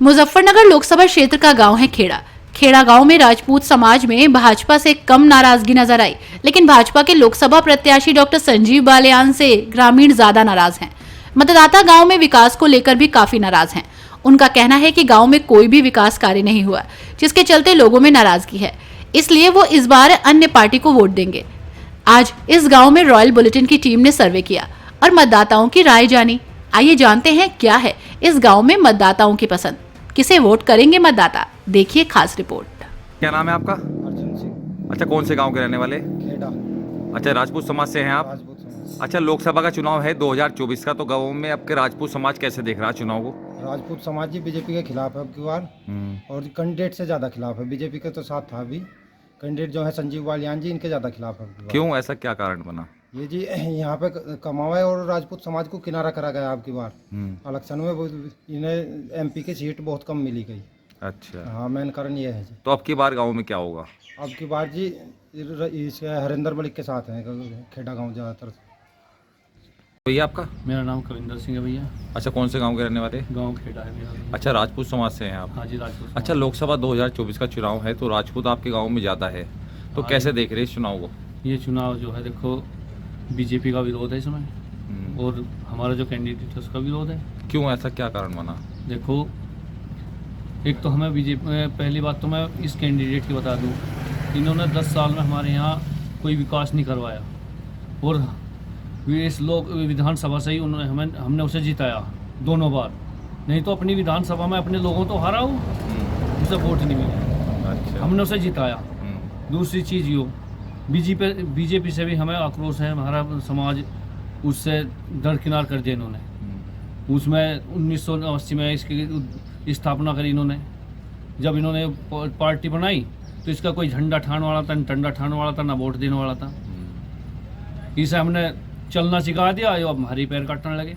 मुजफ्फरनगर लोकसभा क्षेत्र का गांव है खेड़ा। खेड़ा गांव में राजपूत समाज में भाजपा से कम नाराजगी नजर आई, लेकिन भाजपा के लोकसभा प्रत्याशी डॉक्टर संजीव बालियान से ग्रामीण ज्यादा नाराज हैं। मतदाता गांव में विकास को लेकर भी काफी नाराज हैं। उनका कहना है कि गांव में कोई भी विकास कार्य नहीं हुआ, जिसके चलते लोगों में नाराजगी है, इसलिए वो इस बार अन्य पार्टी को वोट देंगे। आज इस गांव में रॉयल बुलेटिन की टीम ने सर्वे किया और मतदाताओं की राय जानी। आइए जानते हैं क्या है इस गांव में मतदाताओं की पसंद, किसे वोट करेंगे मतदाता, देखिए खास रिपोर्ट। क्या नाम है आपका? अर्जुन सिंह। अच्छा, कौन से गांव के रहने वाले? खेड़ा। अच्छा, राजपूत समाज से हैं आप? राजपूत समाज। अच्छा, लोकसभा का चुनाव है 2024 का, तो गांव में आपके राजपूत समाज कैसे देख रहा है चुनाव को? राजपूत समाज जी बीजेपी के खिलाफ है अब की बार, और कैंडिडेट से ज़्यादा खिलाफ है। बीजेपी के तो साथ था अभी, कैंडिडेट जो है संजीव बालियान जी, इनके ज़्यादा खिलाफ है अब की बार। क्यों, ऐसा क्या कारण बना? ये जी यहाँ पे कमावा है और राजपूत समाज को किनारा करा गया अब की बार। इलेक्शन में इन्हें एमपी की सीट बहुत कम मिली गई। अच्छा, हाँ, मेन कारण ये है जी। तो अब की बार गांव में क्या होगा? अब की बार जी इस हरिंदर मलिक के साथ हैं खेड़ा गाँव ज़्यादातर। भैया आपका? मेरा नाम कविंदर सिंह है भैया। अच्छा, कौन से गांव के रहने वाले? गांव खेड़ा है मेरा। अच्छा, राजपूत समाज से हैं आप? हाँ जी, राजपूत। अच्छा, लोकसभा 2024 का चुनाव है, तो राजपूत आपके गाँव में ज़्यादा है, तो हाँ, कैसे देख रहे हैं इस चुनाव को? ये चुनाव जो है देखो, बीजेपी का विरोध है इसमें, और हमारा जो कैंडिडेट है उसका विरोध है। क्यों, ऐसा क्या कारण बना? देखो, एक तो हमें बीजेपी, पहली बात तो मैं इस कैंडिडेट की बता दूं, इन्होंने 10 साल में हमारे यहाँ कोई विकास नहीं करवाया, और इस लोग विधानसभा से ही हमने उसे जिताया दोनों बार। नहीं तो अपनी विधानसभा में अपने लोगों तो हारा हूँ, उसे वोट नहीं मिला। अच्छा, हमने उसे जिताया। दूसरी चीज़ यो, बीजेपी से भी हमें आक्रोश है। हमारा समाज उससे दरकिनार कर दिया इन्होंने। उसमें 1980 में इसकी स्थापना करी इन्होंने। जब इन्होंने पार्टी बनाई तो इसका कोई झंडा ठाने वाला था, न डंडा ठाने वाला था, ना वोट देने वाला था। इसे हमने चलना सिखा दिया, अब हमारी पैर काटने लगे।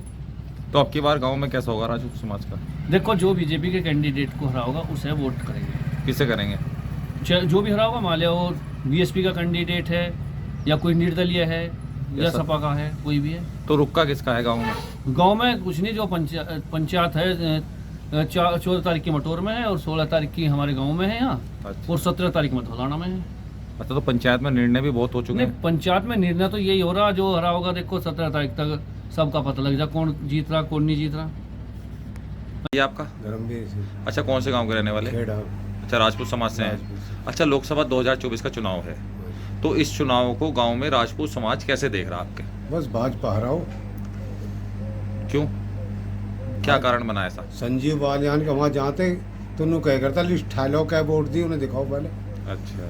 तो अब की बार गांव में कैसा होगा राजपूत समाज का? देखो, जो बीजेपी के कैंडिडेट को हरा होगा उसे वोट करेंगे। किसे करेंगे? जो भी हरा होगा, मान लिया वो बीएसपी का कैंडिडेट है, या कोई निर्दलीय है, या सपा का है, कोई भी है। तो रुक्का किसका है गांव में? गांव में कुछ नहीं, जो पंचायत है 14 तारीख की मटोर में है, और 16 तारीख की हमारे गांव में है यहाँ। अच्छा। और 17 तारीख में धौलाना में है। अच्छा, तो पंचायत में निर्णय भी बहुत हो चुके हैं। पंचायत में निर्णय तो यही हो रहा, जो हरा होगा देखो 17 तारीख तक सबका पता लग जाए कौन जीत रहा कौन नहीं जीत रहा। ये आपका? धर्मवीर सिंह। अच्छा, कौन से गांव के रहने वाले? खेड़ा। अच्छा, राजपूत समाज से हैं। अच्छा, लोकसभा 2024 का चुनाव है, तो इस चुनाव को गांव में राजपूत समाज कैसे देख रहा आपके? बस भाजपा हराओ। क्यों, क्या कारण बना ऐसा? संजीव बालियान के वहाँ जाते तो उन्होंने कह करता लिस्ट ठा लो, क्या वोट दी उन्हें दिखाओ पहले। अच्छा।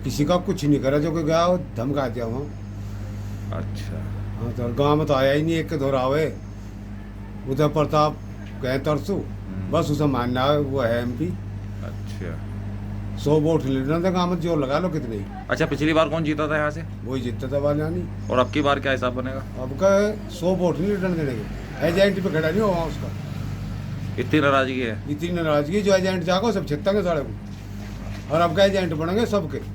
किसी का कुछ नहीं करा, जो कोई गया वो धमका दिया वहाँ। अच्छा। हाँ, तो गाँव में तो आया ही नहीं, एक के दोहरावे उदय प्रताप कहे तरसू, बस उसे मानना है वो है एमपी। अच्छा। 100 वोट लेना था गाँव में, जो लगा लो कितने। अच्छा, पिछली बार कौन जीता था यहाँ से? वही जीतता था बालियानी। और अब की बार क्या हिसाब बनेगा? अब का 100 वोट नहीं रिटर्न देने के, एजेंट पे खड़ा नहीं होगा उसका। इतनी नाराजगी है? इतनी नाराजगी, जो एजेंट जागो सब छित्तेंगे साढ़े को, और अब का एजेंट बनेंगे सबके।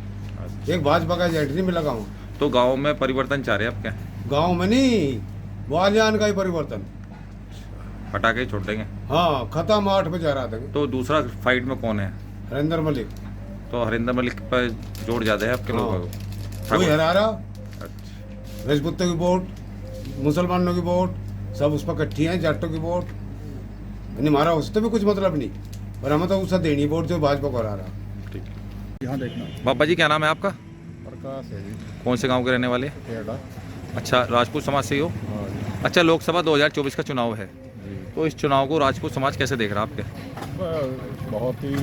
एक भाजपा का एजेंट नहीं मिला गाँव। तो गांव में परिवर्तन चाह रहे हैं आप क्या? गाँव में नहीं, बालियान का ही परिवर्तन। हटा के छोड़ देंगे? हाँ, खत्म 8 बजे हरा देंगे। तो दूसरा फाइट में कौन है? हरिंदर मलिक। तो हरिंदर मलिक पर जोड़ ज्यादा है आपके लोगों को? कोई हरा रहा, अच्छा। राजपूतों की वोट, मुसलमानों की वोट, सब उस पर इकट्ठी हैं, जाटों की वोट। यानी हमारा उससे भी कुछ मतलब नहीं, पर हमें तो उसे देनी वोट जो भाजपा को हरा रहा। ठीक है। यहाँ देखना। बाबा जी, क्या नाम है आपका? प्रकाश है जी। कौन से गांव के रहने वाले? खेड़ा। अच्छा, राजपूत समाज से ही हो? अच्छा, लोकसभा 2024 का चुनाव है, तो इस चुनाव को राजपूत समाज कैसे देख रहा है आपके? बहुत ही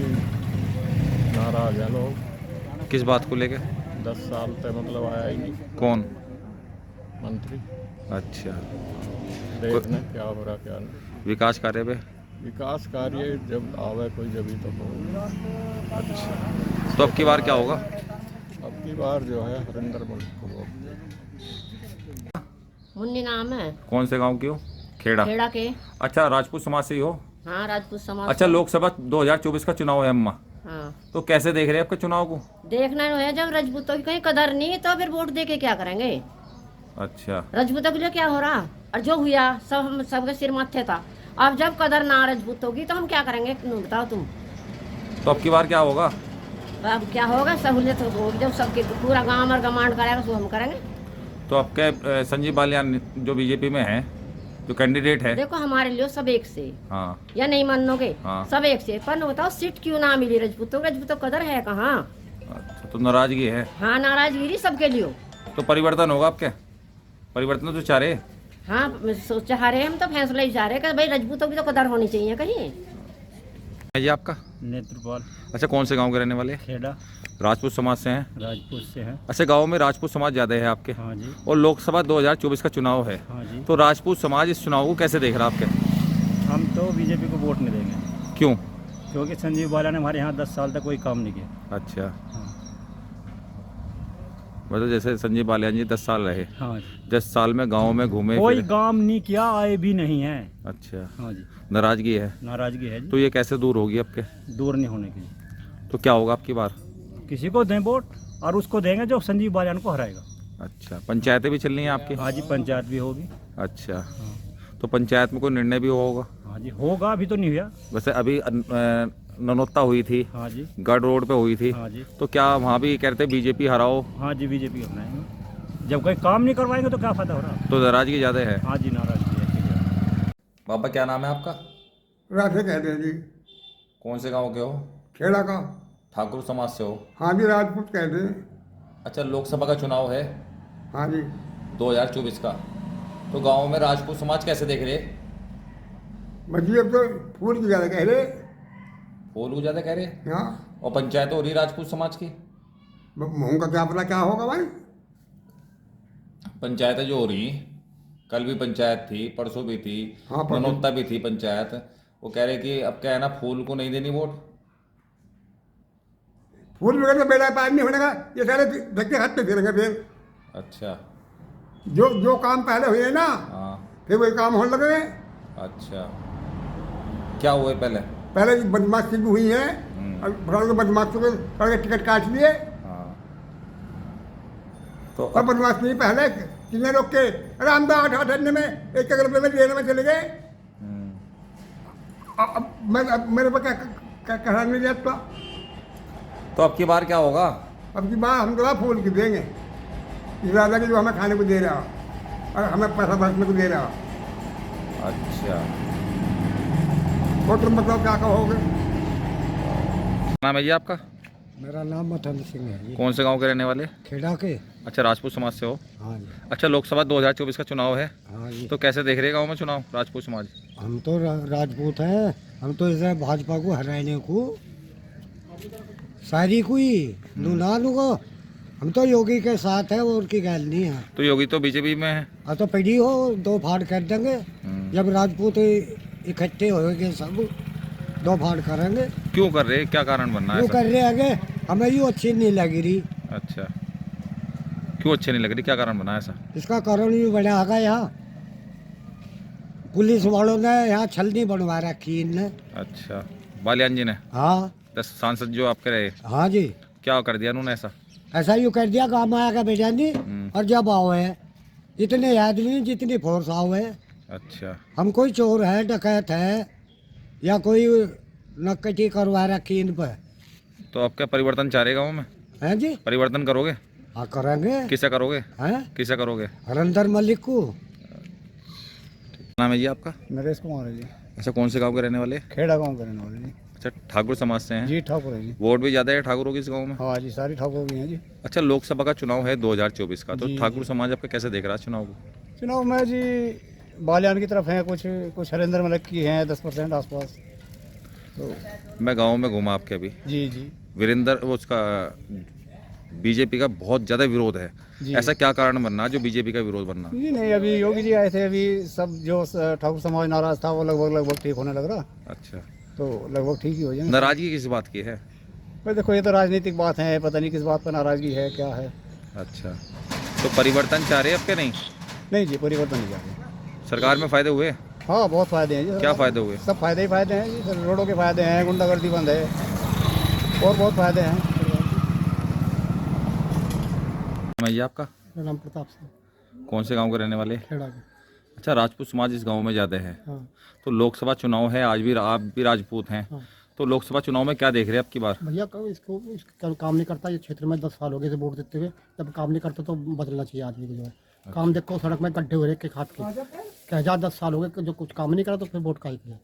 नाराज है लोग। किस बात को लेके? 10 साल तक मतलब आया ही नहीं कौन मंत्री। अच्छा, देखना क्या हो रहा क्या नहीं। विकास कार्य पे? विकास कार्य जब आवे कोई जब तो हो। अच्छा, तो अब की बार क्या होगा? अब की बार जो है हरिंदर मलिक को वोट देंगे। मुन्नी नाम है। कौन से गांव की हो? खेड़ा। खेड़ा के। अच्छा, राजपूत समाज से ही हो? हाँ, राजपूत समाज। अच्छा, लोकसभा 2024 का चुनाव है अम्मा, हाँ, तो कैसे देख रहे हैं आपके चुनाव को? देखना है, जब राजपूतों की कहीं कदर नहीं तो फिर वोट दे के क्या करेंगे? अच्छा। राजपूतों के लिए क्या हो रहा, और जो हुआ सब सबके सिर माथे था। अब जब कदर ना रजपूत होगी तो हम क्या करेंगे, तुम बताओ तुम। तो अब की बार क्या होगा? तो अब क्या होगा, सहूलियत होगी जब सबके पूरा गांव और गमांड करेगा तो हम करेंगे। तो आपके संजीव बालियान जो बीजेपी में है, जो कैंडिडेट है, देखो हमारे लिए सब एक से, हाँ या नहीं मानोगे, हाँ। सब एक से, पर बताओ सीट क्यों ना मिली रजपूतों को? रजपूतों कदर है कहाँ? अच्छा, तो नाराजगी है। हाँ, नाराजगिरी सबके लिए। तो परिवर्तन होगा आपके? परिवर्तन तो चाह रहे। हाँ, चाह रहे हम तो फैसला ही चाह रहे कि भाई रजपूतों की तो कदर होनी चाहिए कहीं। ये आपका? नेत्रपाल अच्छा, कौन से गांव के रहने वाले? खेड़ा राजपूत समाज से हैं। राजपूत से है। अच्छा, गांव में राजपूत समाज ज़्यादा है आपके, हाँ जी, और लोकसभा 2024 का चुनाव है, हाँ जी। तो राजपूत समाज इस चुनाव को कैसे देख रहा है आपके? हम तो बीजेपी को वोट नहीं देंगे, क्यों? क्योंकि संजीव बालियान ने हमारे यहाँ 10 साल तक कोई काम नहीं किया। अच्छा, हाँ, मतलब जैसे संजीव बालियान जी 10 साल रहे, हाँ 10 साल में गाँव में घूमे कोई फिरे। काम नहीं किया, आए भी नहीं है। अच्छा, हाँ जी, नाराजगी है, नाराजगी है जी, तो ये कैसे दूर होगी आपके? दूर नहीं होने की। तो क्या होगा आपकी बार? किसी को दें वोट और उसको देंगे जो संजीव बालियान को हराएगा। अच्छा, पंचायतें भी चलनी है आपकी? हाँ जी, पंचायत भी होगी। अच्छा, तो पंचायत में कोई निर्णय भी होगा? हाँ जी, होगा, अभी तो नहीं हुआ। वैसे अभी ननौत्ता हुई थी, हाँ जी, गढ़ रोड पे हुई थी, हाँ जी, तो क्या वहाँ भी कहते बीजेपी हराओ? हाँ जी, बीजेपी को बनाएंगे। जब कोई काम नहीं करवाएंगे तो क्या फायदा हो रहा? तो नाराजगी ज़्यादा है। हाँ जी, नाराजगी है। बाबा क्या नाम है आपका? राधे कहते हैं जी, कौन से गांव के हो? खेड़ा का। ठाकुर समाज से हो? हाँ जी, राजपूत कहते हैं। अच्छा, लोकसभा का चुनाव है हाँ जी, 2024 का, तो गांव में राजपूत समाज कैसे देख रहे? मछली अब तो फूल की ज़्यादा कह रहे। फूल को ज़्यादा कह रहे, हाँ, और पंचायत हो रही राजपूत समाज की। मुँह का क्या पता क्या होगा भाई। पंचायतें जो हो रही, कल भी पंचायत थी, परसों भी थी, हाँ, परसों। ननौत्ता भी थी पंचायत, वो कह रहे कि अब क्या है ना, फूल को नहीं देनी वोट। फूल बगैर तो बेड़ा पार नहीं होने का, ये सारे धक्के हाथ पे फिरेंगे फिर। अच्छा, जो जो काम पहले हुए ना, हाँ, फिर वही काम होने लगे। अच्छा, क्या हुए पहले? पहले बदमाशी भी हुई है, और भगवान के बदमाशों को पकड़ के टिकट काट लिए। हाँ, तो और बदमाश नहीं पहले कितने लोग के, अरे हम तो 8-8 आने में 1-1 रुपये में लेने में चले गए। अब मेरे पर क्या कहना नहीं जाता। तो अब की बार क्या होगा? अब की बात हम तो फूल की देंगे, इस राजा की जो हमें खाने को दे रहा और हमें पैसा बरसने को दे रहा। अच्छा, और तुम बताओ क्या कहोगे। नाम है जी आपका? मेरा नाम मथन सिंह है जी, कौन से गांव के रहने वाले? खेड़ा के। अच्छा, राजपूत समाज से हो? हाँ जी, अच्छा, लोकसभा 2024 का चुनाव है, हाँ जी। तो कैसे देख रहे गांव में चुनाव राजपूत समाज? हम तो राजपूत हैं, हम तो इसे भाजपा को हराने को सारी कोई लूनालू को, हम तो योगी के साथ है और की गैल नहीं है। तो योगी तो बीजेपी में है। हाँ तो पीढ़ी हो दो फाड़ कर देंगे, जब राजपूत इकट्ठे होंगे सब दो फाड़ करेंगे। क्यों कर रहे, क्या कारण बनना है वो ऐसा? कर रहे आगे, हमें यूँ अच्छी नहीं लग रही। अच्छा, क्यों अच्छे नहीं लग रही, क्या कारण बना है ऐसा? इसका कारण भी बड़ा आगा, यहाँ पुलिस वालों ने यहाँ छल नहीं बनवा रखी इनने। अच्छा, बालियान जी ने, हाँ 10 सांसद जो आपके रहे, हाँ जी, क्या कर दिया उन्होंने ऐसा? ऐसा यूँ कर दिया गाँव में आकर बेटा जी, और जब आओ है इतने आदमी जितनी फोर्स आओ है, अच्छा, हम कोई चोर है डकैत है या कोई नक्कटी करवा रखी इन पर तो आप क्या परिवर्तन चाह रहे गाँव में? हैं जी। परिवर्तन करोगे? हाँ करेंगे। किसे करोगे? हैं किसे करोगे? हरिंदर मलिक को। नाम है जी आपका? नरेश कुमार है जी, अच्छा, कौन से गांव के रहने वाले? खेड़ा गाँव के रहने वाले जी। अच्छा, ठाकुर समाज से हैं? जी, ठाकुर है जी। वोट भी ज़्यादा है ठाकुरों की इस गाँव में? हाँ जी, सारी ठाकुर की हैं जी। अच्छा, लोकसभा का चुनाव है 2024 का, तो जी, ठाकुर समाज आपका कैसे देख रहा है चुनाव को? चुनाव में जी बालियान की तरफ हैं, कुछ हरिंदर मलिक की हैं 10% आसपास। तो मैं गाँव में घूमा आपके अभी, जी जी वीरेंद्र वो उसका बीजेपी का बहुत ज़्यादा विरोध है, जी। ऐसा क्या कारण बनना जो बीजेपी का विरोध बनना? जी नहीं, अभी योगी जी आए थे, अभी सब जो ठाकुर समाज नाराज था वो लगभग ठीक होने लग रहा। अच्छा, तो लगभग ठीक ही हो जाए। नाराजगी किस बात की है? भाई देखो, ये तो राजनीतिक बात है, पता नहीं किस बात पर नाराजगी है, क्या है। अच्छा, तो परिवर्तन चाह रहे हैं आपके? नहीं, नहीं जी, परिवर्तन नहीं चाहिए। सरकार में फायदे हुए? हाँ, बहुत फायदे हैं जी। क्या फायदे हुए? सब फायदे ही फायदे हैं जी, रोडों के फायदे हैं, गुंडागर्दी बंद है, और बहुत फायदे हैं। मैं ये आपका? मेरा नाम प्रताप सिंह, कौन से गांव के रहने वाले? खेड़ा के। अच्छा, राजपूत समाज इस गांव में ज़्यादा है, हाँ। तो लोकसभा चुनाव है, आज भी आप भी राजपूत हैं, हाँ। तो लोकसभा चुनाव में क्या देख रहे हैं अब की बार? भैया इसको काम नहीं करता ये क्षेत्र में, 10 साल हो गए इसे वोट देते हुए। जब काम नहीं करता तो बदलना चाहिए आदमी को जो है। काम देखो सड़क में गड्ढे हो रहे के खाद के, क्या जा 10 साल हो गए कि जो कुछ काम नहीं करा तो फिर वोट का ही किया।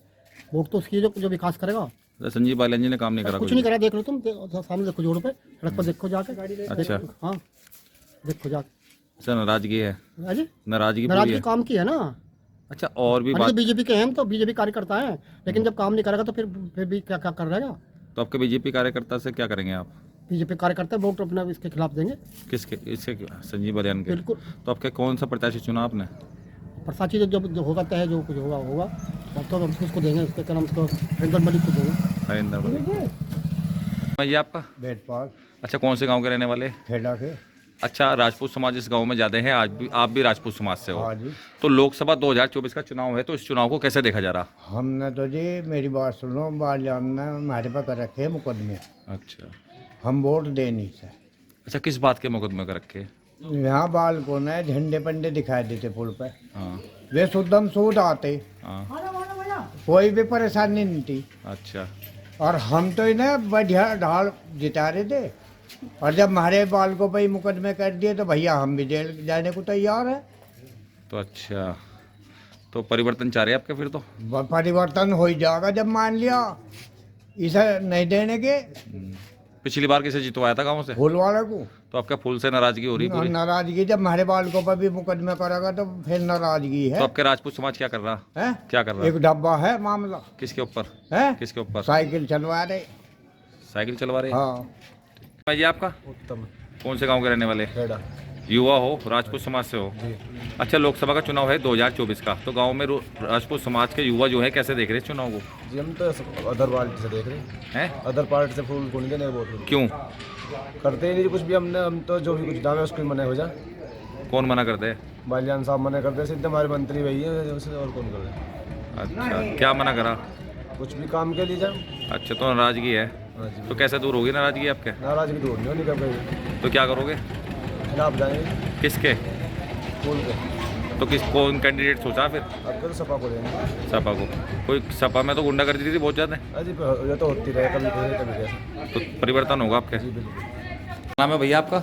वोट तो उसकी जो विकास करेगा। संजीव बालियान जी ने काम नहीं करा कुछ नहीं करा, देख लो तुम, सामने देखो जोड़ पे, सड़क पर देखो जाके। अच्छा। हाँ देखो जाके। सर नाराजगी है, अजी नाराजगी पूरी नाराजगी है। काम की है ना। अच्छा, और भी अरे तो बात, बीजेपी के हैं तो बीजेपी कार्यकर्ता है, लेकिन जब काम नहीं करेगा तो फिर भी क्या क्या कर रहेगा। तो आपके बीजेपी कार्यकर्ता से क्या करेंगे आप? बीजेपी कार्यकर्ता वोट अपना इसके खिलाफ देंगे। किसके? इसके संजीव बालियान के? बिल्कुल। तो आपके कौन सा प्रत्याशी चुना आपने? प्रसाची जो होगा तय, जो कुछ होगा होगा, तब तो हम उसको देंगे, उसके क्या नाम उसको हरिंदर मलिक को देंगे। हरिंदर मलिक। ये आपका? बेटपाल अच्छा, कौन से गांव के रहने वाले? खेड़ा के। अच्छा, राजपूत समाज इस गांव में ज़्यादा है, आज भी आप भी राजपूत समाज से हो, हाँ जी। तो लोकसभा 2024 का चुनाव है, तो इस चुनाव को कैसे देखा जा रहा? हमने तो जी, मेरी बात सुनो, बालियान ने हमारे पर कर रखे हैं मुकदमे, अच्छा। हम वोट दे नहीं सकते। अच्छा, किस बात के मुकदमे कर रखे? यहाँ बालकों ने झंडे पंडे दिखाई देते पुल पे, हाँ वे शुद्धम शुद्ध आते, हाँ। कोई भी परेशानी नहीं थी। अच्छा, और हम तो इन्हें बढ़िया ढाल जिता रहे थे, और जब हमारे बालकों पे ही मुकदमे कर दिए तो भैया हम भी जेल जाने को तैयार है। तो अच्छा, तो परिवर्तन चाह रहे हैं आपके फिर तो? परिवर्तन हो ही जाएगा जब मान लिया इसे नहीं देने के। पिछली बार किसे जितवाया था गांव से? फूल वाले को तो आपका फूल से नाराजगी हो रही पूरी? नाराजगी, जब हमारे बालकों पर भी मुकदमे करेगा तो फिर नाराजगी तो है। आपके राजपूत समाज क्या कर रहा? हैं? क्या कर रहा? एक डब्बा है मामला किसके ऊपर? है, किसके ऊपर? साइकिल चलवा रहे। साइकिल चलवा रहे? हाँ। ये आपका? उत्तम कौन से गांव के रहने वाले? खेड़ा युवा हो, राजपूत समाज से हो? अच्छा, लोकसभा का चुनाव है 2024 का, तो गांव में राजपूत समाज के युवा जो है कैसे देख रहे हैं चुनाव को? जी हम तो अदर पार्टी से देख रहे हैं, हैं? अदर पार्टी से फूल को नहीं देने वोट क्यों? करते ही नहीं कुछ भी। हम तो जो भी कुछ दाम है उसको मना हो जा। कौन मना करते हैं? बालियान साहब मना करते हैं, सीधे हमारे मंत्री वही है, उसे और कौन कर रहे हैं। अच्छा, क्या मना करा? कुछ भी काम के लिए जाए। अच्छा, तो नाराजगी है, हाँ जी, तो कैसे दूर होगी नाराजगी आपके? नाराजगी दूर नहीं होनी कभी। तो क्या करोगे? खिलाफ जाएंगे किसके? फूल के। तो किस कौन कैंडिडेट सोचा फिर? अब तो सपा को देंगे। सपा को? कोई सपा में तो गुंडागर्दी थी बहुत ज़्यादा, अजी ये तो होती रहे, कभी कभी कैसे। तो परिवर्तन होगा आपके? जी बिल्कुल। नाम है भैया आपका?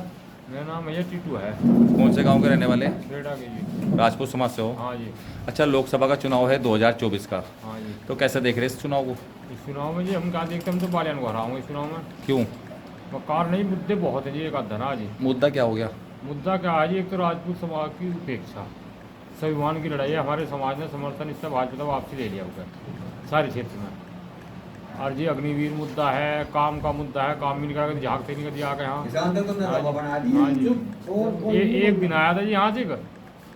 मेरा नाम भैया टीटू है, कौन से गांव के रहने वाले? खेड़ा के जी। राजपूत समाज से हो? हाँ जी। अच्छा, लोकसभा का चुनाव है 2024 का, हाँ जी। तो कैसे देख रहे हैं इस चुनाव को? इस चुनाव में जी हम क्या देखते, हम तो बालियान को हराऊंगे इस चुनाव में। क्यों? कार नहीं, मुद्दे बहुत है जी, एक आधा ना जी। मुद्दा क्या हो गया? मुद्दा क्या है जी, एक तो राजपूत समाज की उपेक्षा, स्वाभिमान की लड़ाई है। हमारे समाज ने समर्थन इससे भाजपा वापसी ले लिया होगा सारे क्षेत्र में। और जी अग्निवीर मुद्दा है, काम का मुद्दा है, काम भी नहीं करा, झाँकते नहीं कर दिया के यहाँ। हाँ जी, ये एक दिन आया था जी यहाँ से,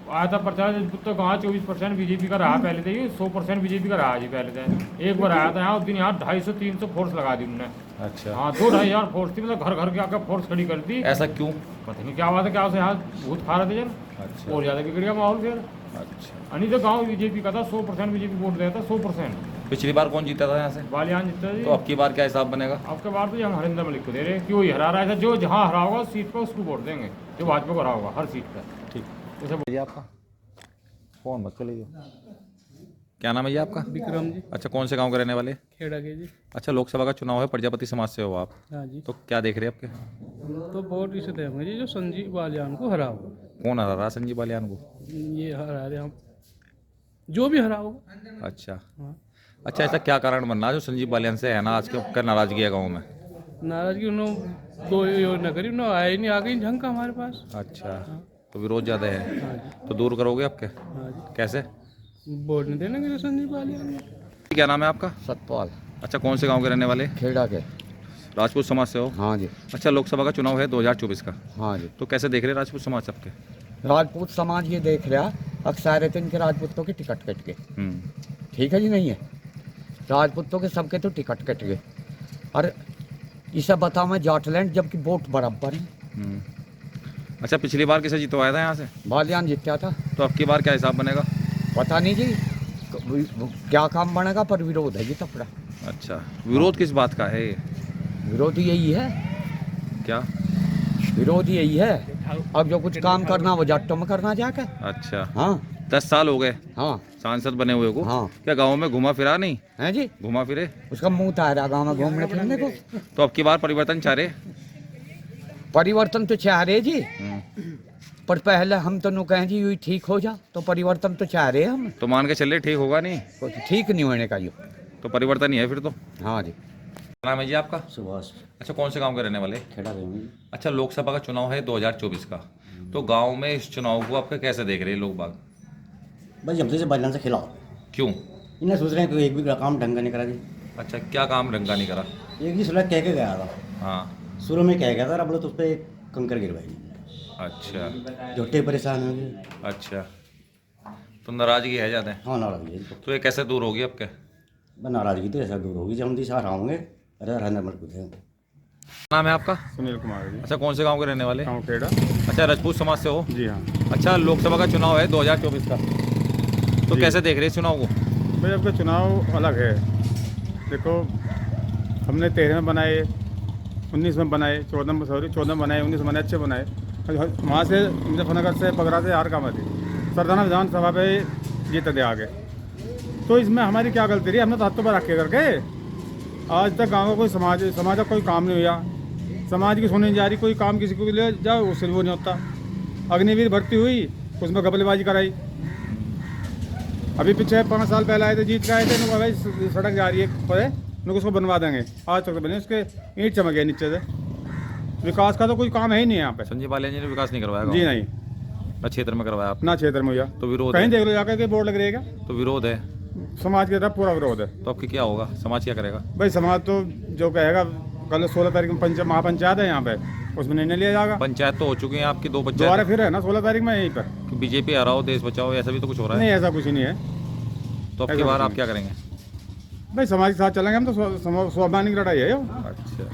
आया था प्रचार तो कहाँ 24% बीजेपी का रहा पहले थे, 100% बीजेपी का रहा जी पहले थे। एक बार आया था यहाँ, उस दिन यहाँ 250-300 फोर्स लगा दी उन्होंने। अच्छा। हाँ, 2-2,500 फोर्स थी, मतलब घर घर के आकर फोर्स खड़ी कर दी। ऐसा क्यों? पता नहीं क्या बात है, क्या उसे यहाँ भूत खा रहे थे जन। अच्छा। और ज़्यादा बिगड़ गया माहौल फिर। अच्छा, नहीं तो गाँव बीजेपी का था, 100% बीजेपी वोट दिया था, 100%। पिछली बार कौन जीता था यहाँ से? बालियान जीता जी। तो अब की बार क्या हिसाब बनेगा? आपके बार तो हम हरिंदर मलिक को दे रहे हैं, कि वही हरा रहा है, जो जहाँ हरा होगा उस सीट पर उसको वोट देंगे, जो भाजपा को हरा होगा हर सीट पर। ठीक। जैसे भैया आपका फोन मत चलिए। क्या नाम है ये आपका? विक्रम जी, अच्छा, कौन से गांव के रहने वाले? खेड़ा के जी। अच्छा, लोकसभा का चुनाव है, प्रजापति समाज से हो आप, हाँ जी, तो क्या देख रहे हैं आपके? तो वोट इसे देंगे जी जो संजीव बालियान को हरा होगा। कौन हरा रहा संजीव बालियान को? ये हरा रहे हम, जो भी हरा होगा। अच्छा। अच्छा, ऐसा क्या कारण बन रहा है जो संजीव बालियान से है ना आज के नाराजगी है गाँव में? नाराजगी उन्होंने दो योजना करी, उन्होंने आए नहीं, आ गई झंका हमारे पास। अच्छा, तो विरोध ज़्यादा है, हाँ जी, तो दूर करोगे आपके? हाँ जी, कैसे? वोट नहीं देने के संजीव बालियान को। क्या नाम है आपका? सतपाल अच्छा, कौन से गांव के रहने वाले? खेड़ा के। राजपूत समाज से हो? हाँ जी। अच्छा, लोकसभा का चुनाव है 2024 का, हाँ जी। तो कैसे देख रहे हैं राजपूत समाज आपके? राजपूत समाज ये देख रहा अक्सर इनके राजपूतों के टिकट कट गए। ठीक है जी, नहीं है राजपूतों के सबके तो टिकट कट गए। और इसे बताओ मैं जाटलैंड, जबकि वोट बराबर है। अच्छा, पिछली बार किसे जितवाया था यहाँ से? बालियान जीता था। तो अब की बार क्या हिसाब बनेगा? पता नहीं जी क्या काम बनेगा, पर विरोध है जी तपड़ा। अच्छा, विरोध किस बात का है? विरोध यही है। क्या विरोध यही है? अब जो कुछ काम करना वो जाटों में करना जाकर। अच्छा। हाँ, 10 साल हो गए हाँ सांसद बने हुए को। हाँ। क्या गांव में घुमा फिरा नहीं? हैं जी, घुमा फिरे उसका मुंह था रहा गाँव में घूमने फिरने को। तो अब की बार परिवर्तन चाह रहे? परिवर्तन तो चाह रहे जी, हम्म। पर पहले हम तो नु कहें जी यूँ ठीक हो जा, तो परिवर्तन तो चाह रहे हम। तो मान के चल रहे ठीक होगा नहीं? कुछ ठीक नहीं होने का यूँ। तो परिवर्तन ही है फिर तो। हाँ जी। क्या नाम है जी आपका? सुभाष अच्छा, कौन से गांव के रहने वाले? खेड़ा रहेंगे। अच्छा, लोकसभा का चुनाव है 2024 का, तो गांव में इस चुनाव को आपके कैसे देख रहे हैं लोग बाग? भाई जब से बदलाव से खिलाओ, क्यों? इन्हें सोच रहे हैं कि एक भी काम ढंग का नहीं करा जी। अच्छा, क्या काम ढंगा नहीं करा? एक ही सुलह कह के गया था, हाँ। शुरू में कह गया था, अब तो उस पर कंकर गिरवाई। अच्छा जोटे परेशान हो गए। अच्छा, तो नाराजगी है ज़्यादा? हाँ नाराजगी है। तो ये कैसे दूर होगी आपके? बस नाराजगी तो ऐसा दूर होगी जब हम दिशा होंगे। अरे रहने मत कुछ है। नाम है आपका? सुनील कुमार जी, अच्छा, कौन से गांव के रहने वाले? गाँव खेड़ा। अच्छा, राजपूत समाज से हो? जी हाँ अच्छा, लोकसभा का चुनाव है 2024 का, तो जी। कैसे देख रहे हैं इस चुनाव को? भाई आपका चुनाव अलग है। देखो, हमने 13 में बनाए, 19 में बनाए, 14 में बनाए, 19 में बनाए, अच्छे बनाए। वहाँ से मुजफ्फरनगर से बगरा से हार काम थी, सरदाना विधानसभा पे जीत दे आगे। तो इसमें हमारी क्या गलती रही? हमने तो हाथों पर रख के करके आज तक गाँव का कोई समाज का कोई काम नहीं हुआ। समाज की सुनी नहीं जा रही, कोई काम किसी को ले जाओ उससे वो नहीं होता। अग्निवीर भर्ती हुई, उसमें गबलेबाजी कराई। अभी पीछे 5 साल पहले आए थे, जीत के आए थे, उनको भाई सड़क जा रही है पर उनको उसको बनवा देंगे। आज तक तो बने, उसके ईंट चमक गए नीचे से। विकास का तो कोई काम है ही नहीं यहाँ पे। संजीव बालियान जी ने विकास नहीं करवाया गाँव जी में? नहीं, ना क्षेत्र में करवाया आपने? ना क्षेत्र में हुआ। तो विरोध कहीं है? देख लो जाकर के बोर्ड लग रहेगा। तो विरोध है, समाज की तरफ पूरा विरोध है। तो आपकी क्या होगा? समाज क्या करेगा? भाई समाज तो जो कहेगा, कल 16 तारीख में महापंचायत है यहाँ पे, उसमें निर्णय लिया जाएगा। पंचायत तो हो चुकी है आपकी, 2 दोबारा पंचायत। फिर है ना 16 तारीख में यहीं पर। बीजेपी हराओ देश बचाओ, ऐसा भी तो कुछ हो रहा नहीं, है। ऐसा कुछ नहीं है। तो अब की ऐसा बार कुछ आप क्या करेंगे? भाई समाज के साथ चलेंगे हम तो। स्वाभिमानिक लड़ाई है ये। अच्छा,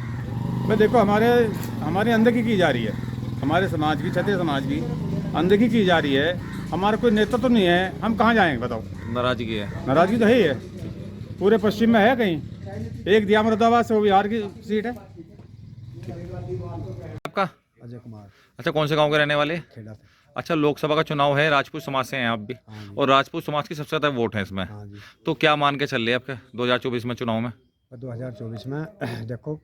भाई देखो, हमारे अनदेखी की जा रही है, हमारे समाज की, क्षत्रिय समाज की अनदेखी की जा रही है। हमारा कोई नेता तो नहीं है, हम कहाँ जाएंगे बताओ? नाराजगी है। नाराजगी तो है ही है, पूरे पश्चिम में है कहीं। एक दिया मुरादाबाद से, वो बिहार की सीट है। आपका? अजय कुमार, अच्छा, कौन से गांव के रहने वाले? खेड़ा से। अच्छा, लोकसभा का चुनाव है, राजपूत समाज से हैं आप भी, और राजपूत समाज की सबसे ज़्यादा वोट है इसमें। हाँ जी। तो क्या मान के चल रहे हैं आपके 2024 में चुनाव में? 2024 में देखो,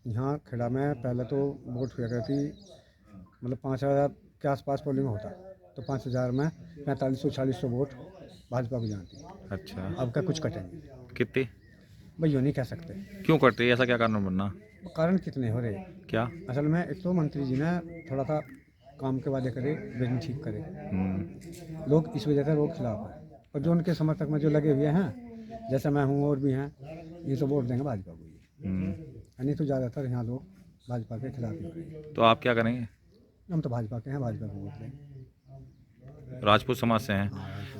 यहाँ खेड़ा में पहले तो वोट हुआ करती, मतलब 5000 के आसपास पोलिंग होता, तो 5000 में 4500-4600 वोट भाजपा को जाती। अच्छा, अब क्या कुछ कटेंगे? कितनी? भाई यूँ नहीं कह सकते। क्यों कट रही है? ऐसा क्या कारण बनना? कारण कितने हो रहे? क्या? असल में एक तो मंत्री जी ने थोड़ा सा काम के वादे करे, बिजन ठीक करे, लोग इस वजह से लोग खिलाफ है। और जो उनके समर्थक में जो लगे हुए हैं, जैसे मैं हूँ और भी हैं, ये तो वोट देंगे भाजपा को ही। नहीं तो ज़्यादातर यहाँ लोग भाजपा के खिलाफ ही हो रहे हैं। तो आप क्या करेंगे? हम तो भाजपा के हैं, भाजपा को वोट देंगे। राजपूत समाज से हैं।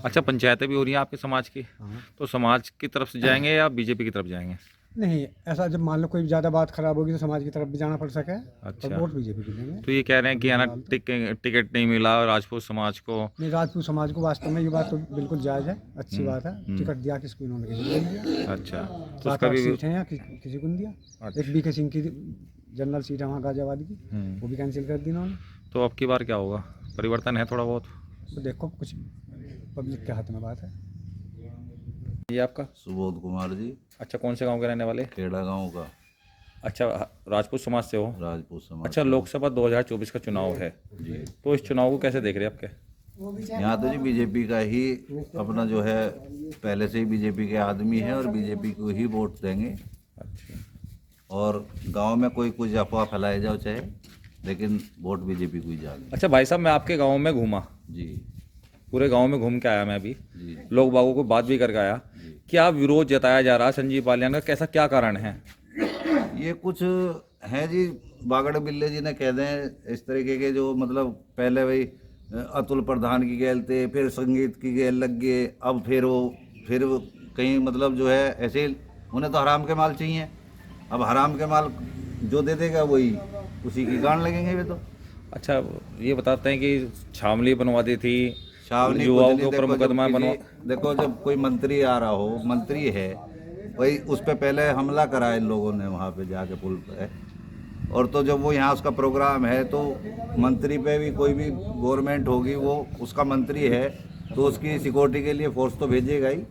अच्छा, पंचायतें भी हो रही हैं आपके समाज की, हाँ। तो समाज की तरफ से जाएंगे या बीजेपी की तरफ जाएंगे? नहीं, ऐसा जब मान लो कोई ज़्यादा बात खराब होगी तो समाज की तरफ भी जाना पड़ सके। अच्छा। तो वोट बीजेपी को देंगे। तो ये कह रहे हैं कि है ना, टिकट नहीं मिला राजपूत समाज को। नहीं, राजपूत समाज को वास्तव में ये बात तो बिल्कुल जायज़ है, अच्छी बात है। टिकट दिया किसको? इन्होंने किसी को नहीं दिया। अच्छा, तो 7-8 उसका भी सीट है यहाँ, किसी को नहीं दिया। एक बीके सिंह की जनरल सीट है वहाँ गाजियाबाद की, वो भी कैंसिल कर दी इन्होंने। तो अब की बार क्या होगा? परिवर्तन है थोड़ा बहुत? तो देखो, कुछ पब्लिक के हाथ में बात है। ये आपका? सुबोध कुमार जी, अच्छा, कौन से गांव के रहने वाले? खेड़ा गांव का। अच्छा, राजपूत समाज से हो? राजपूत समाज। अच्छा, लोकसभा 2024 का चुनाव है जी, तो इस चुनाव को कैसे देख रहे हैं आपके? यहाँ तो जी बीजेपी का ही अपना जो है, पहले से ही बीजेपी के आदमी है और बीजेपी को ही वोट देंगे। अच्छा, और गांव में कोई कुछ अफवाह फैलाए जाओ चाहे, लेकिन वोट बीजेपी को ही जाएगा। अच्छा भाई साहब, मैं आपके गाँव में घूमा, जी पूरे गांव में घूम के आया मैं अभी, जी। लोग बागों को बात भी करके आया। क्या विरोध जताया जा रहा है संजीव बालियान का? कैसा क्या कारण है? ये कुछ हैं जी, बागड़ बिल्ले जी ने कह दें इस तरीके के, जो मतलब पहले भाई अतुल प्रधान की गैल थे, फिर संगीत की गैल लग गए, अब फिर वो कहीं मतलब जो है ऐसे, उन्हें तो हराम के माल चाहिए। अब हराम के माल जो दे देगा वही उसी की गांड लगेंगे वे तो। अच्छा, ये बताते हैं कि छावनी बनवा दी थी, छावनी युवाओं के ऊपर मुकदमा बनवा। देखो, जब कोई मंत्री आ रहा हो, मंत्री है भाई, उस पर पहले हमला करा इन लोगों ने वहाँ पे जाके पुल पे। और तो जब वो यहाँ उसका प्रोग्राम है तो मंत्री पे भी, कोई भी गवर्नमेंट होगी वो उसका मंत्री है, तो उसकी सिक्योरिटी के लिए फोर्स तो भेजेगा ही।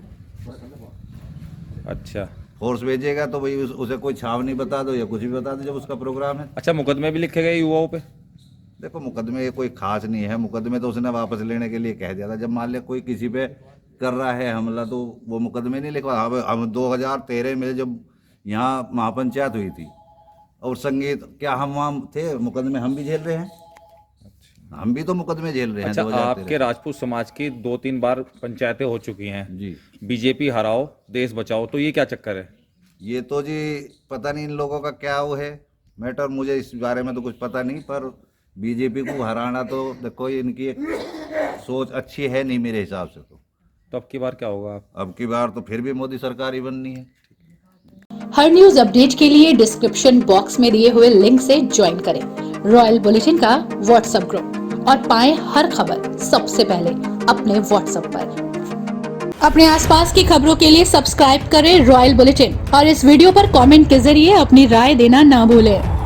अच्छा फोर्स भेजेगा तो भाई उसे कोई छावनी बता दो या कुछ भी बता दो जब उसका प्रोग्राम है। अच्छा, मुकदमे भी लिखे गए युवाओं पे? देखो मुकदमे कोई खास नहीं है, मुकदमे तो उसने वापस लेने के लिए कह दिया था। जब मान लिया कोई किसी पे कर रहा है हमला तो वो मुकदमे नहीं लिखवा। हम 2013 में जब यहाँ महापंचायत हुई थी और संगीत, क्या हम वहाँ थे? मुकदमे हम भी झेल रहे हैं, हम भी तो मुकदमे झेल रहे हैं। अच्छा, 2013 आपके राजपूत समाज की 2-3 बार पंचायतें हो चुकी हैं जी। बीजेपी हराओ देश बचाओ, तो ये क्या चक्कर है? ये तो जी पता नहीं इन लोगों का क्या वो है मैटर, मुझे इस बारे में तो कुछ पता नहीं। पर बीजेपी को हराना तो देखो इनकी एक सोच अच्छी है नहीं मेरे हिसाब से। तो अब की बार क्या होगा? अब की बार तो फिर भी मोदी सरकार ही बननी है। हर न्यूज अपडेट के लिए डिस्क्रिप्शन बॉक्स में दिए हुए लिंक से ज्वाइन करें रॉयल बुलेटिन का व्हाट्सएप ग्रुप और पाएं हर खबर सबसे पहले अपने व्हाट्सएप पर। अपने आसपास की खबरों के लिए सब्सक्राइब करें रॉयल बुलेटिन और इस वीडियो पर कमेंट के जरिए अपनी राय देना ना भूलें।